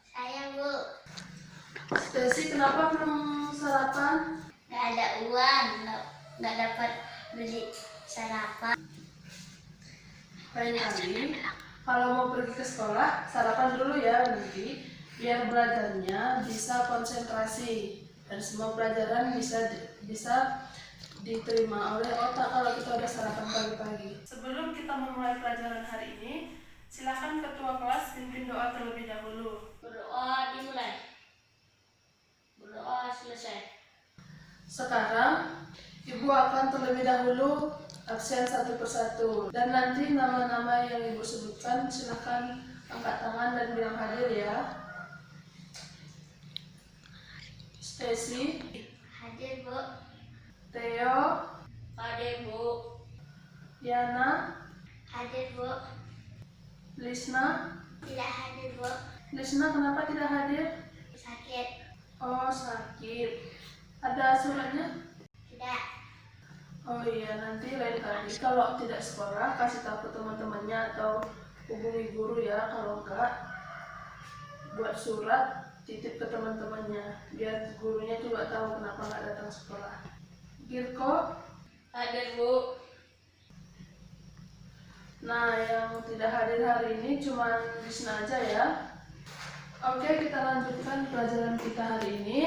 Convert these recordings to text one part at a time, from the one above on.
Saya, Bu. Stacy, kenapa belum sarapan? Nggak ada uang, nggak dapat beli sarapan. Lain kali, kalau mau pergi ke sekolah, sarapan dulu ya nanti, biar belajarnya bisa konsentrasi dan semua pelajaran bisa diterima oleh otak kalau kita udah sarapan pagi-pagi. Sebelum kita memulai pelajaran hari ini, silakan ketua kelas pimpin doa terlebih dahulu. Berdoa dimulai. Berdoa selesai. Sekarang, Ibu akan terlebih dahulu absen satu persatu. Dan nanti nama-nama yang Ibu sebutkan silakan angkat tangan dan bilang hadir ya. Stacy, Hadir, Bu. Theo, Hadir, Bu. Yana, Hadir, Bu. Lisna. Tidak hadir, Bu. Lisna kenapa tidak hadir? Sakit. Oh, sakit. Ada suratnya? Tidak. Oh iya, nanti lain kali kalau tidak sekolah kasih tahu ke teman-temannya atau hubungi guru ya. Kalau enggak, buat surat titip ke teman-temannya biar gurunya juga tahu kenapa nggak datang sekolah. Girko. Hadir, Bu. Nah, yang tidak hadir hari ini cuma Lisna aja ya. Oke, kita lanjutkan pelajaran kita hari ini.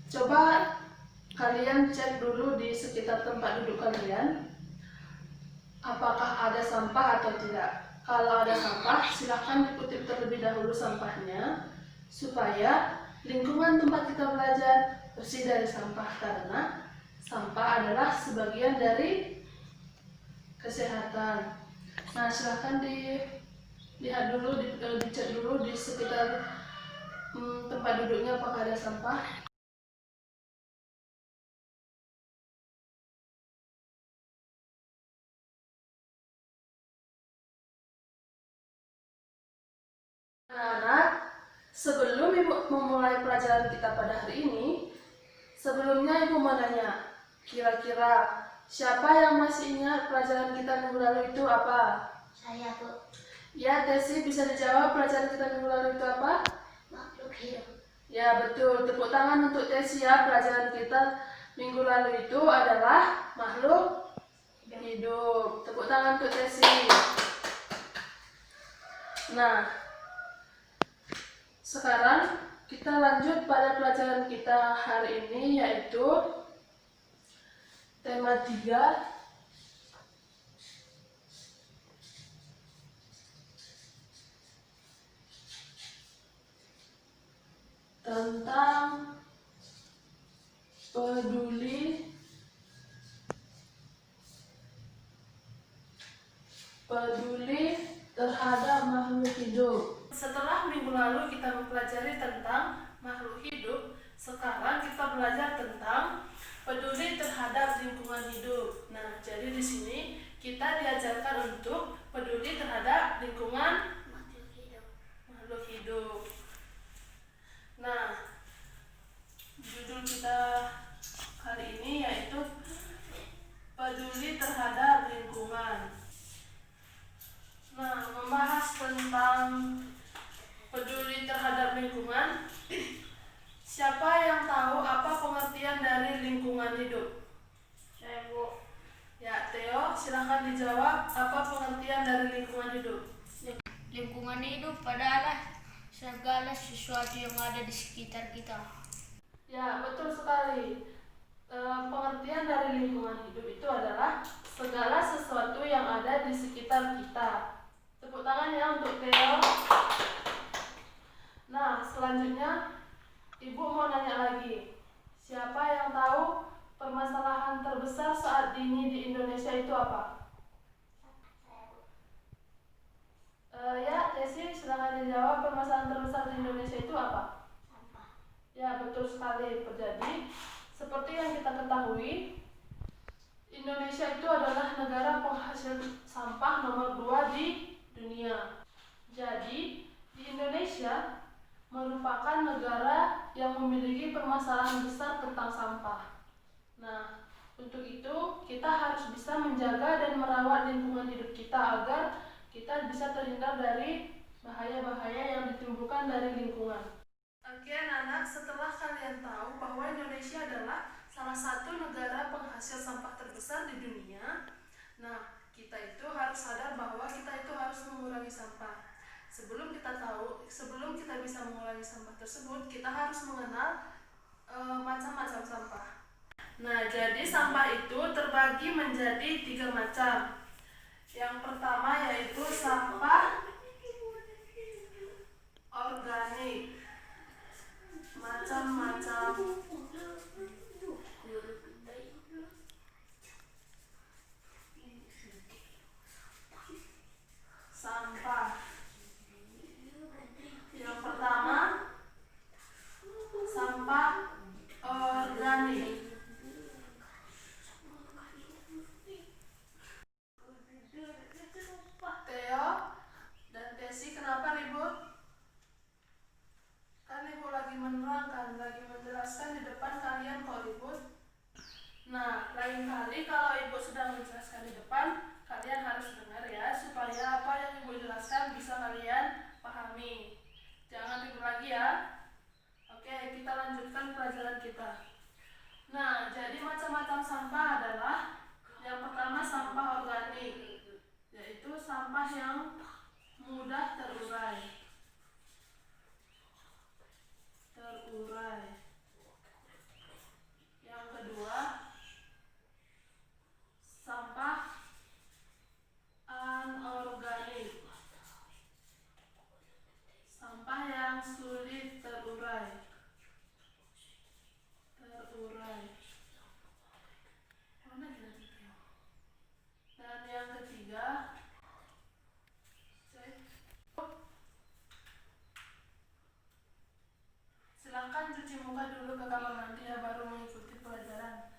Coba kalian cek dulu di sekitar tempat duduk kalian, apakah ada sampah atau tidak. Kalau ada sampah, silahkan dikutip terlebih dahulu sampahnya, supaya lingkungan tempat kita belajar bersih dari sampah, karena sampah adalah sebagian dari kesehatan. Nah, silahkan dilihat dulu, dicek dulu di sekitar tempat duduknya apakah ada sampah. Anak-anak, sebelum Ibu memulai pelajaran kita pada hari ini, sebelumnya Ibu mau nanya, kira-kira siapa yang masih ingat pelajaran kita minggu lalu itu apa? Saya, Bu. Ya, Desi, bisa dijawab pelajaran kita minggu lalu itu apa? Makhluk hidup. Ya, betul. Tepuk tangan untuk Desi ya. Pelajaran kita minggu lalu itu adalah makhluk hidup. Tepuk tangan untuk Desi. Nah, sekarang kita lanjut pada pelajaran kita hari ini, yaitu tema 3, tentang peduli terhadap makhluk hidup. Setelah minggu lalu kita mempelajari tentang makhluk hidup, sekarang kita belajar tentang peduli terhadap lingkungan hidup. Nah, jadi di sini kita diajarkan untuk peduli terhadap lingkungan makhluk hidup. Nah, judul kita kali ini yaitu peduli terhadap lingkungan. Nah, membahas tentang peduli terhadap lingkungan, siapa yang tahu apa pengertian dari lingkungan hidup? Saya, Bu. Ya, Theo, silahkan dijawab apa pengertian dari lingkungan hidup. Lingkungan hidup adalah segala sesuatu yang ada di sekitar kita. Ya, betul sekali. Pengertian dari lingkungan hidup itu adalah segala sesuatu yang ada di sekitar kita. Tepuk tangan ya untuk Theo. Nah, selanjutnya Ibu mau nanya lagi. Siapa yang tahu permasalahan terbesar saat ini di Indonesia itu apa? Ya, Desi, silakan dijawab. Permasalahan terbesar di Indonesia itu apa? Sampah. Ya, betul sekali. Jadi, seperti yang kita ketahui, Indonesia itu adalah negara penghasil sampah nomor 2 di dunia. Jadi, di Indonesia merupakan negara yang memiliki permasalahan besar tentang sampah. Nah, untuk itu kita harus bisa menjaga dan merawat lingkungan hidup kita agar kita bisa terhindar dari bahaya-bahaya yang kebersihan dari lingkungan. Oke anak-anak, setelah kalian tahu bahwa Indonesia adalah salah satu negara penghasil sampah terbesar di dunia, nah kita itu harus sadar bahwa kita itu harus mengurangi sampah. Sebelum kita bisa mengurangi sampah tersebut, kita harus mengenal macam-macam sampah. Nah, jadi sampah itu terbagi menjadi 3 macam. Yang pertama yaitu sampah organik. Macam-macam. Sampah. Yang pertama, sampah organik. Theo dan Desi, kenapa ribut? Kan ibu lagi menerangkan, lagi menjelaskan di depan, kalian kok ribut? Nah, lain kali kalau ibu sedang menjelaskan di depan, kalian harus dengar ya, supaya apa yang ibu jelaskan bisa kalian pahami. Jangan ribut lagi ya. Oke, kita lanjutkan pelajaran kita. Nah, jadi macam-macam sampah adalah yang pertama sampah organik, yaitu sampah yang mudah terurai. Yang kedua, sampah anorganik, sampah yang sulit terurai. Dan yang ketiga, silahkan cuci muka dulu ke kamar mandi ya, baru mengikuti pelajaran.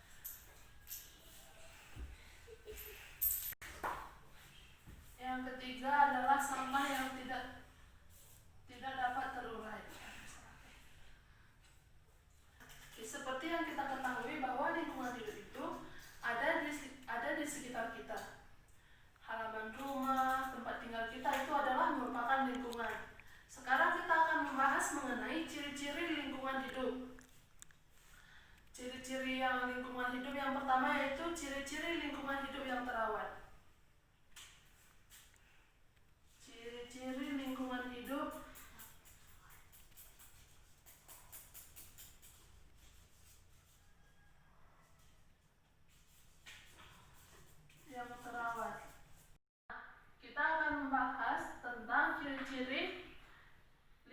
Yang ketiga adalah sampah yang tidak dapat terurai. Seperti yang kita ketahui bahwa lingkungan hidup itu ada di sekitar kita. Halaman rumah, tempat tinggal kita itu adalah merupakan lingkungan. Sekarang kita akan membahas mengenai ciri-ciri lingkungan hidup. Ciri-ciri yang lingkungan hidup yang pertama yaitu ciri-ciri lingkungan hidup yang terawat. Ciri-ciri lingkungan hidup yang terawat. Kita akan membahas tentang ciri-ciri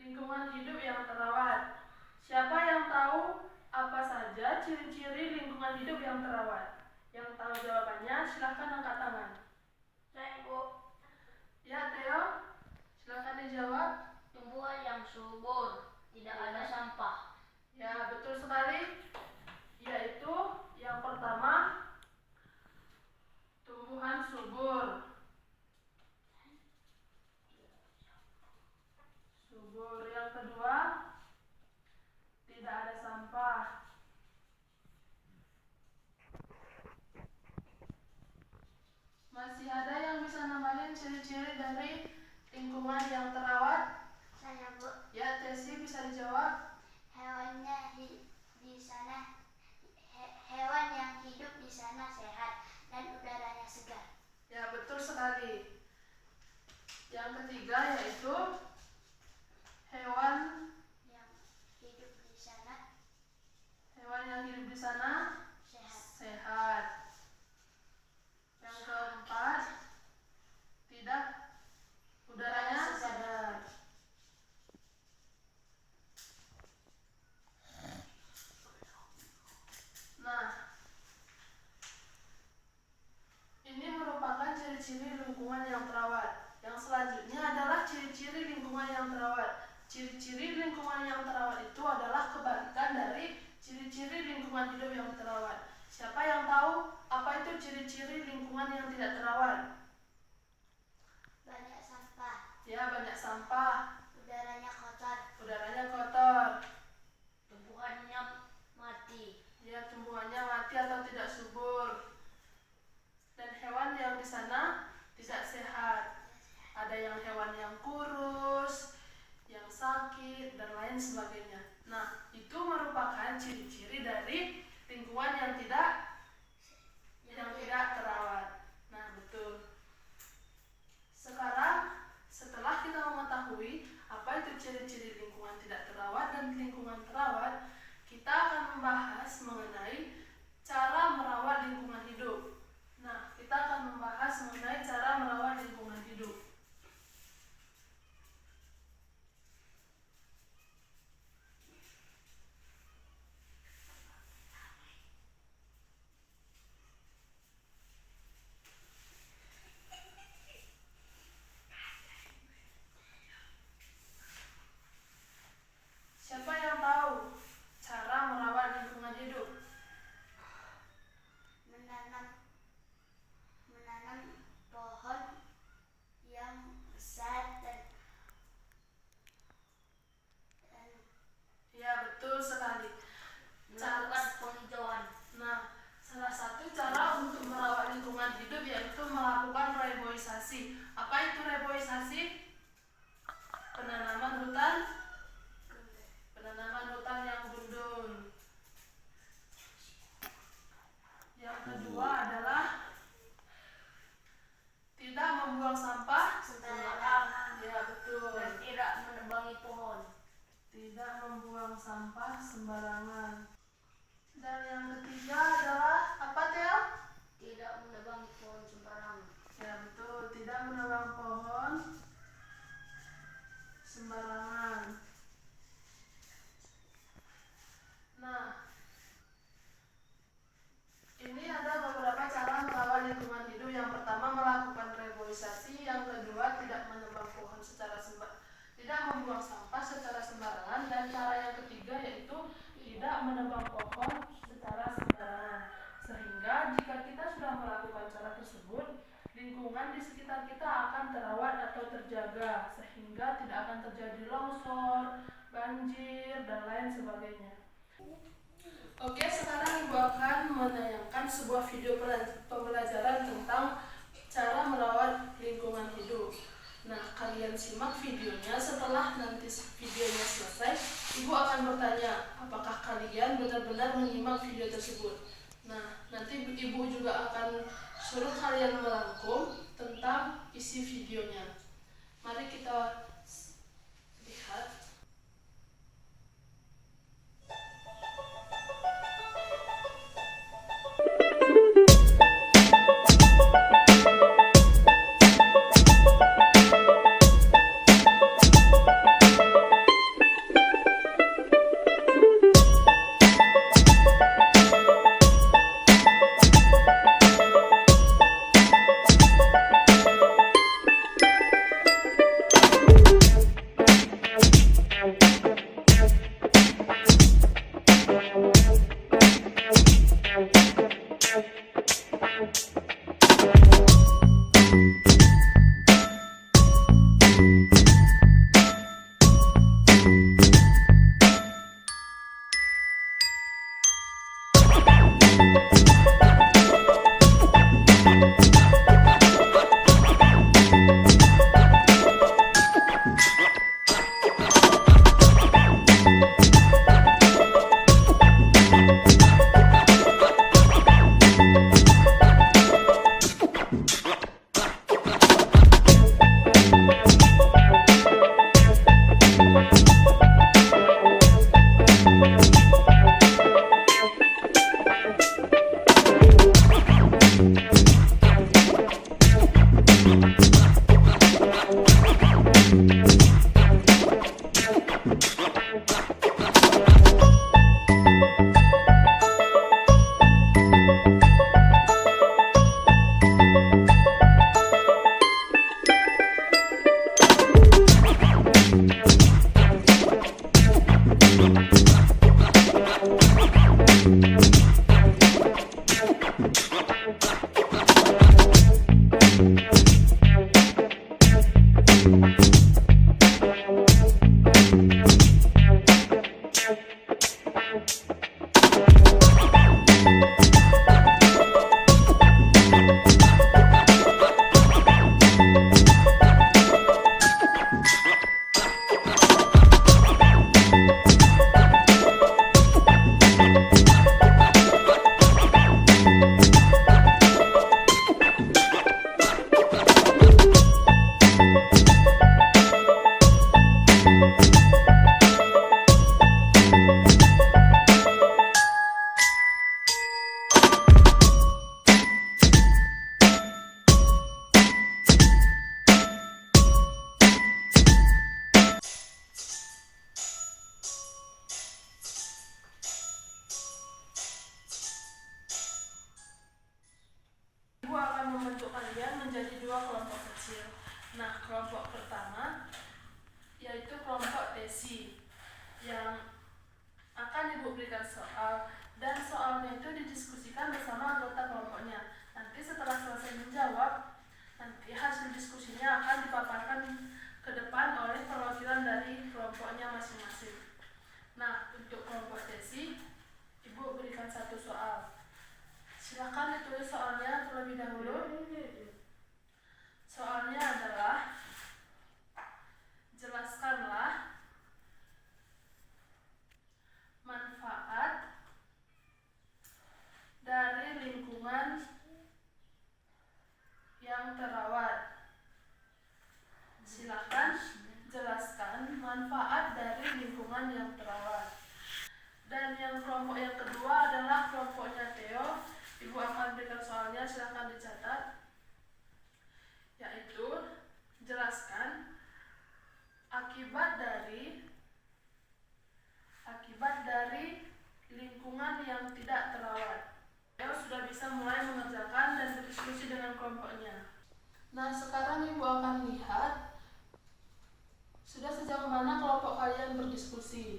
lingkungan hidup yang terawat. Siapa yang tahu apa saja ciri-ciri lingkungan hidup yang terawat? Yang tahu jawabannya silahkan angkat tangan. Saya Bu, Ya Theo, silahkan dijawab. tumbuhan yang subur, tidak ada sampah. Ya, betul sekali. Yaitu yang pertama, tumbuhan subur. Yang kedua, tidak ada sampah. Masih ada yang bisa nambahin ciri-ciri dari lingkungan yang terawat? Saya Bu, Ya, Tesi bisa dijawab. hewannya di sana, hewan yang hidup di sana sehat dan udaranya segar. Ya, betul sekali. Yang ketiga yaitu hewan Yang hidup di sana sehat. Yang keempat, tidak udaranya segar. Nah, ini merupakan ciri-ciri lingkungan yang terawat. Yang selanjutnya adalah ciri-ciri lingkungan yang terawat. Ciri-ciri lingkungan yang terawat itu adalah kebalikan dari ciri-ciri lingkungan hidup yang terawat. Siapa yang tahu apa itu ciri-ciri lingkungan yang tidak terawat? Banyak sampah, Ya, banyak sampah, udaranya kotor, tumbuhannya mati. ya tumbuhannya mati atau tidak subur. Dan hewan yang di sana tidak sehat. Ada yang hewan yang kurus, yang sakit, lain sebagainya. Nah, itu merupakan ciri-ciri dari lingkungan yang tidak terawat. Nah, betul. Sekarang setelah kita mengetahui apa itu ciri-ciri lingkungan tidak terawat dan lingkungan terawat, kita akan membahas mengenai cara merawat lingkungan hidup. Nah, kita akan membahas mengenai cara merawat lingkungan hidup. Siapa yang tahu cara merawat lingkungan hidup? Menanam pohon yang besar dan Ya, betul sekali. melakukan penghijauan. Nah, salah satu cara untuk merawat lingkungan hidup yaitu melakukan reboisasi. Apa itu reboisasi? Penanaman hutan yang gundul. Yang kedua adalah tidak membuang sampah Sembarangan. Ya, betul. Dan tidak menebangi pohon. Tidak membuang sampah sembarangan. Dan yang ketiga adalah apa, Teo? Tidak menebangi pohon sembarangan. Ya, betul. Tidak menebang pohon sembarangan. Nah, ini ada beberapa cara merawat lingkungan hidup. Yang pertama, melakukan reboisasi. Yang kedua, tidak menebang pohon tidak membuang sampah secara sembarangan. Dan cara yang ketiga yaitu tidak menebang pohon secara sembarangan. Sehingga jika kita sudah melakukan cara tersebut, lingkungan di sekitar kita akan terawat atau terjaga, sehingga tidak akan terjadi longsor, banjir, dan lain sebagainya. Oke, sekarang Ibu akan menayangkan sebuah video pembelajaran tentang cara merawat lingkungan hidup. Nah, kalian simak videonya. Setelah nanti videonya selesai, Ibu akan bertanya apakah kalian benar-benar menyimak video tersebut. Nah, nanti Ibu juga akan suruh kalian merangkum tentang isi videonya. Mari kita lihat. Desi yang akan Ibu berikan soal, dan soalnya itu didiskusikan bersama anggota kelompoknya. Nanti setelah selesai menjawab, nanti hasil diskusinya akan dipaparkan ke depan oleh perwakilan dari kelompoknya masing-masing. Nah, untuk kelompok Desi, Ibu berikan satu soal. Silakan ditulis soalnya terlebih dahulu. Soalnya adalah, jelaskanlah manfaat dari lingkungan yang terawat. Silakan jelaskan manfaat dari lingkungan yang terawat. Dan yang kelompok yang kedua adalah kelompoknya Theo. Ibu akan berikan soalnya, silakan dicatat. Yaitu, jelaskan akibat dari lingkungan yang tidak terawat. Theo sudah bisa mulai mengerjakan dan berdiskusi dengan kelompoknya. Nah, sekarang Ibu akan lihat sudah sejauh mana kelompok kalian berdiskusi.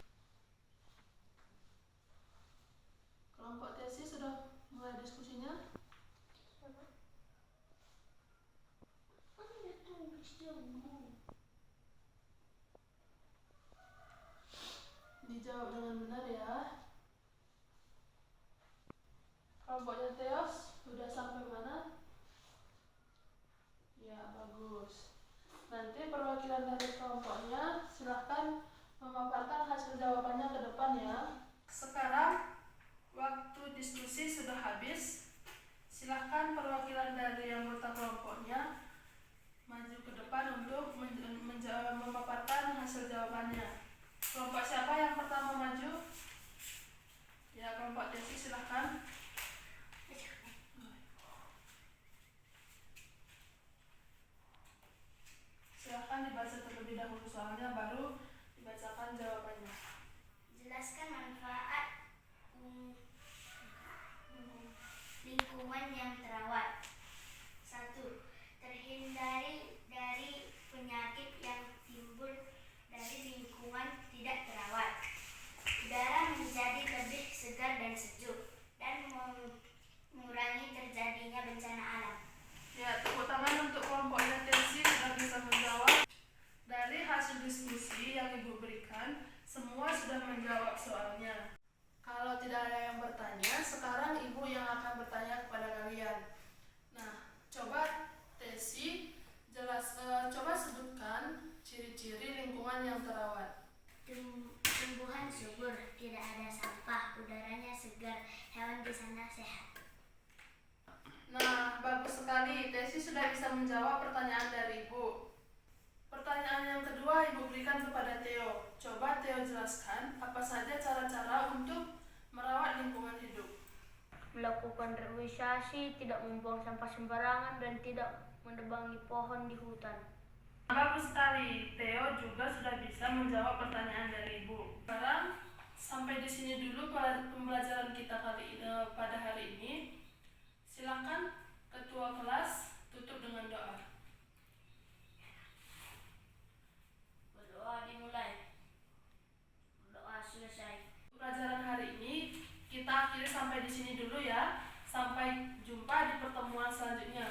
Kelompok Desi sudah mulai diskusinya? Dijawab dengan benar ya. Kelompoknya Theos sudah sampai mana? Ya, bagus. Nanti perwakilan dari kelompoknya silahkan memaparkan hasil jawabannya ke depan ya. Sekarang waktu diskusi sudah habis. Silahkan perwakilan dari anggota kelompoknya maju ke depan untuk memaparkan hasil jawabannya. Kelompok siapa yang pertama maju? Ya, kelompok Desi silahkan. Silahkan dibaca terlebih dahulu soalnya, baru dibacakan jawabannya. Jelaskan manfaat lingkungan yang terawat. 1. Terhindari dari penyakit yang timbul dari lingkungan tidak terawat. Udara menjadi lebih segar dan sejuk, dan mengurangi terjadinya bencana alam. Ya, tepuk tangan untuk kelompoknya Desi sudah bisa menjawab. Dari hasil diskusi yang Ibu berikan, semua sudah menjawab soalnya. Kalau tidak ada yang bertanya, sekarang Ibu yang akan bertanya kepada kalian. Nah, coba Desi coba sebutkan ciri-ciri lingkungan yang terawat. Tumbuhan subur, tidak ada sampah, udaranya segar, hewan di sana sehat. Nah, bagus sekali. Desi sudah bisa menjawab pertanyaan dari Ibu. Pertanyaan yang kedua Ibu berikan kepada Theo. Coba Theo jelaskan apa saja cara-cara untuk merawat lingkungan hidup. Melakukan reboisasi, tidak membuang sampah sembarangan, dan tidak menebangi pohon di hutan. Bagus sekali. Theo juga sudah bisa menjawab pertanyaan dari Ibu. Sekarang sampai di sini dulu pembelajaran kita pada hari ini. Silakan ketua kelas tutup dengan doa. Berdoa dimulai. Berdoa selesai. Pelajaran hari ini kita akhiri sampai di sini dulu ya. Sampai jumpa di pertemuan selanjutnya.